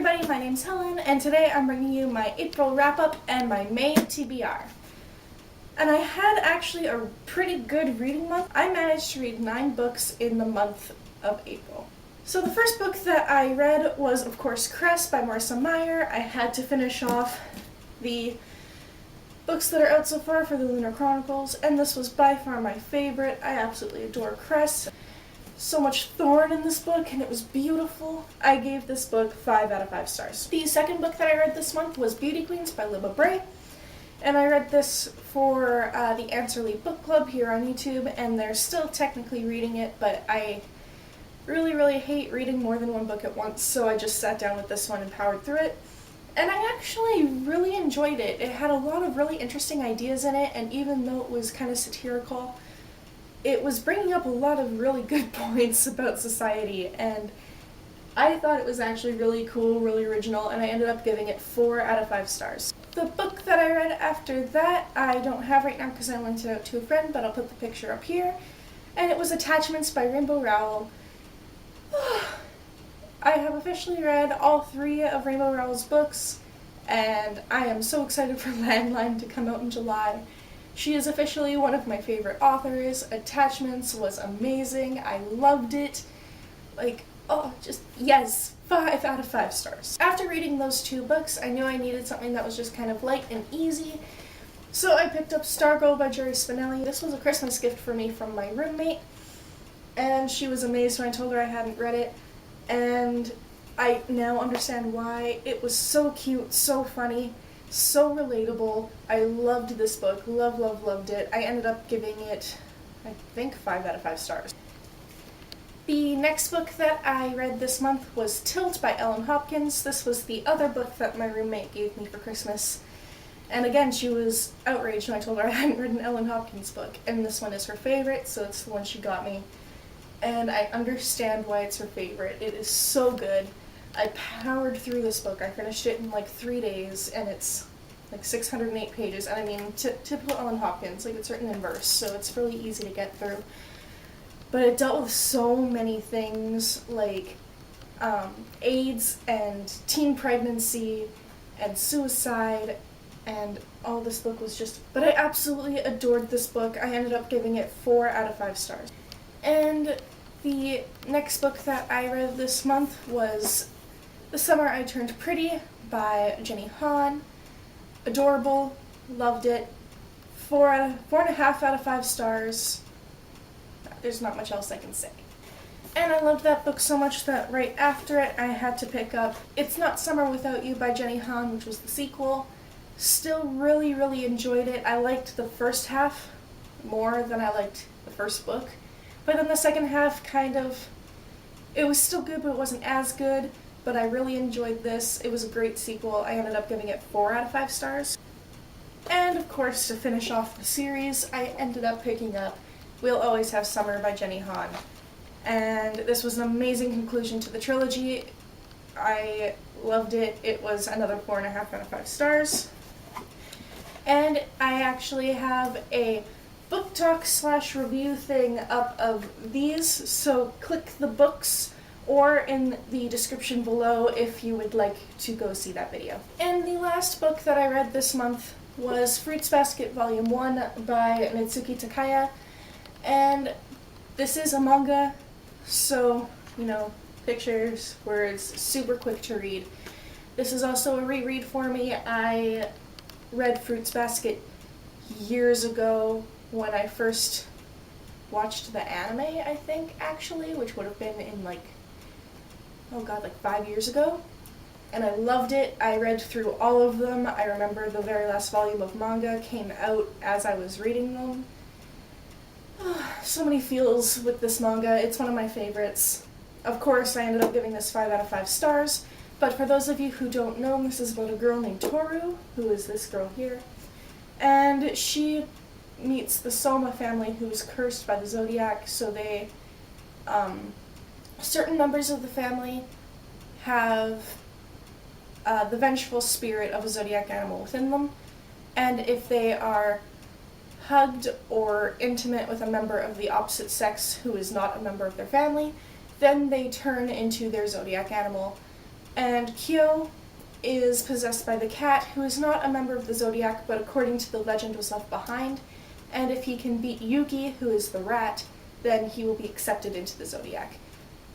everybody, my name's Helen, and today I'm bringing you my April wrap-up and my May TBR. And I had actually a pretty good reading month. I managed to read 9 books in the month of April. So the first book that I read was, of course, Cress by Marissa Meyer. I had to finish off the books that are out so far for the Lunar Chronicles, and this was by far my favorite. I absolutely adore Cress. So much thorn in this book, and it was beautiful. I gave this book 5 out of 5 stars. The second book that I read this month was Beauty Queens by Libba Bray, and I read this for the Answerly Book Club here on YouTube, and they're still technically reading it, but I really hate reading more than one book at once, so I just sat down with this one and powered through it. And I actually really enjoyed it. It had a lot of really interesting ideas in it, and even though it was kind of satirical, it was bringing up a lot of really good points about society, and I thought it was actually really cool, really original, and I ended up giving it 4 out of 5 stars. The book that I read after that, I don't have right now because I lent it out to a friend, but I'll put the picture up here, and it was Attachments by Rainbow Rowell. I have officially read all 3 of Rainbow Rowell's books, and I am so excited for Landline to come out in July. She is officially one of my favorite authors. Attachments was amazing. I loved it. Yes, 5 out of 5 stars. After reading those 2 books, I knew I needed something that was just kind of light and easy. So I picked up Stargirl by Jerry Spinelli. This was a Christmas gift for me from my roommate, and she was amazed when I told her I hadn't read it, and I now understand why. It was so cute, so funny, so relatable. I loved this book. Loved it. I ended up giving it, I think, 5 out of 5 stars. The next book that I read this month was Tilt by Ellen Hopkins. This was the other book that my roommate gave me for Christmas. And again, she was outraged when I told her I hadn't read an Ellen Hopkins book. And this one is her favorite, so it's the one she got me. And I understand why it's her favorite. It is so good. I powered through this book. I finished it in 3 days, and it's 608 pages. And I mean, typical Ellen Hopkins, it's written in verse, so it's really easy to get through. But it dealt with so many things, like AIDS and teen pregnancy and suicide, and all this book was just... But I absolutely adored this book. I ended up giving it 4 out of 5 stars. And the next book that I read this month was The Summer I Turned Pretty by Jenny Han. Adorable, loved it. 4.5 out of 5 stars. There's not much else I can say. And I loved that book so much that right after it I had to pick up It's Not Summer Without You by Jenny Han, which was the sequel. Still really enjoyed it. I liked the first half more than I liked the first book. But then the second half it was still good, but it wasn't as good. But I really enjoyed this. It was a great sequel. I ended up giving it 4 out of 5 stars. And of course, to finish off the series, I ended up picking up We'll Always Have Summer by Jenny Han. And this was an amazing conclusion to the trilogy. I loved it. It was another 4.5 out of 5 stars. And I actually have a book talk / review thing up of these, so click the books or in the description below if you would like to go see that video. And the last book that I read this month was Fruits Basket Volume 1 by Mitsuki Takaya, and this is a manga, so, pictures, words, super quick to read. This is also a reread for me. I read Fruits Basket years ago when I first watched the anime, I think, actually, which would have been in 5 years ago. And I loved it. I read through all of them. I remember the very last volume of manga came out as I was reading them. So many feels with this manga. It's one of my favorites. Of course, I ended up giving this 5 out of 5 stars. But for those of you who don't know, this is about a girl named Toru, who is this girl here. And she meets the Soma family, who is cursed by the Zodiac, so they, certain members of the family have the vengeful spirit of a Zodiac animal within them, and if they are hugged or intimate with a member of the opposite sex who is not a member of their family, then they turn into their Zodiac animal. And Kyo is possessed by the cat, who is not a member of the Zodiac, but according to the legend was left behind. And if he can beat Yuki, who is the rat, then he will be accepted into the Zodiac.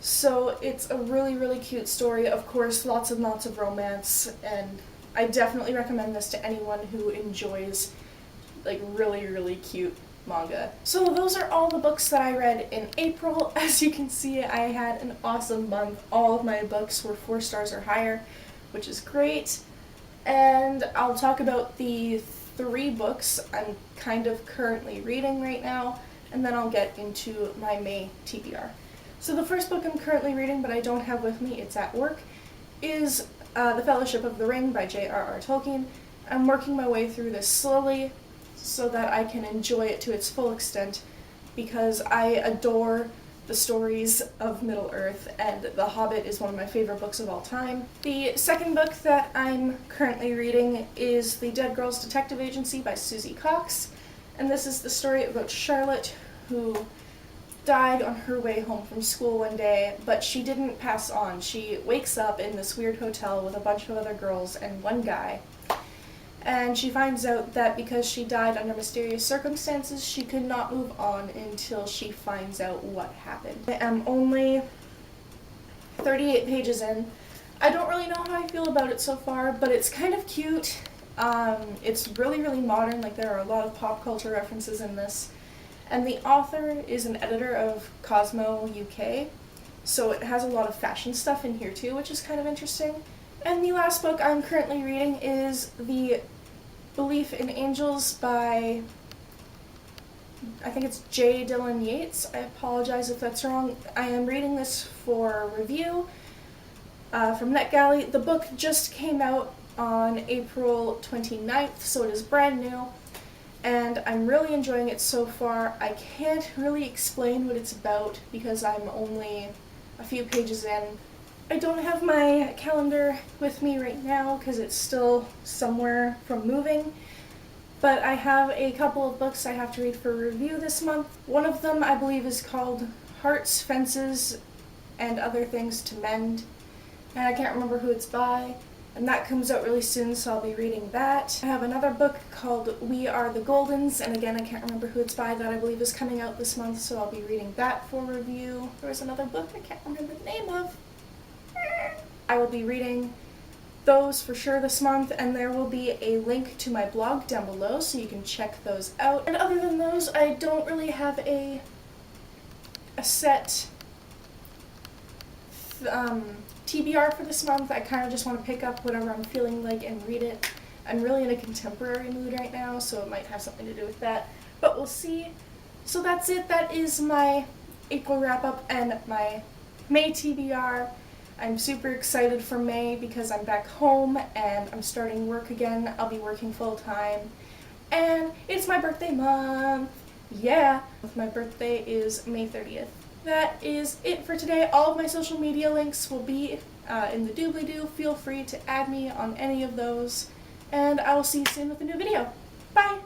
So it's a really, really cute story. Of course, lots and lots of romance, and I definitely recommend this to anyone who enjoys like really, really cute manga. So those are all the books that I read in April. As you can see, I had an awesome month. All of my books were 4 stars or higher, which is great. And I'll talk about the 3 books I'm kind of currently reading right now, and then I'll get into my May TBR. So the first book I'm currently reading, but I don't have with me, it's at work, is The Fellowship of the Ring by J.R.R. Tolkien. I'm working my way through this slowly so that I can enjoy it to its full extent, because I adore the stories of Middle-earth, and The Hobbit is one of my favorite books of all time. The second book that I'm currently reading is The Dead Girls Detective Agency by Susie Cox, and this is the story about Charlotte, who died on her way home from school one day, but she didn't pass on. She wakes up in this weird hotel with a bunch of other girls and one guy, and she finds out that because she died under mysterious circumstances, she could not move on until she finds out what happened. I am only 38 pages in. I don't really know how I feel about it so far, but it's kind of cute. It's really, really modern, like there are a lot of pop culture references in this. And the author is an editor of Cosmo UK, so it has a lot of fashion stuff in here too, which is kind of interesting. And the last book I'm currently reading is The Belief in Angels by, I think it's J. Dylan Yates. I apologize if that's wrong. I am reading this for review from NetGalley. The book just came out on April 29th, so it is brand new, and I'm really enjoying it so far. I can't really explain what it's about because I'm only a few pages in. I don't have my calendar with me right now because it's still somewhere from moving, but I have a couple of books I have to read for review this month. One of them I believe is called Hearts, Fences, and Other Things to Mend, and I can't remember who it's by, and that comes out really soon, so I'll be reading that. I have another book called We Are the Goldens, and again I can't remember who it's by, that I believe is coming out this month, so I'll be reading that for review. There was another book I can't remember the name of. I will be reading those for sure this month, and there will be a link to my blog down below so you can check those out. And other than those, I don't really have a set TBR for this month. I kind of just want to pick up whatever I'm feeling like and read it. I'm really in a contemporary mood right now, so it might have something to do with that, but we'll see. So that's it. That is my April wrap-up and my May TBR. I'm super excited for May because I'm back home and I'm starting work again. I'll be working full-time, and it's my birthday month. Yeah, my birthday is May 30th. That is it for today. All of my social media links will be in the doobly-doo. Feel free to add me on any of those, and I will see you soon with a new video. Bye!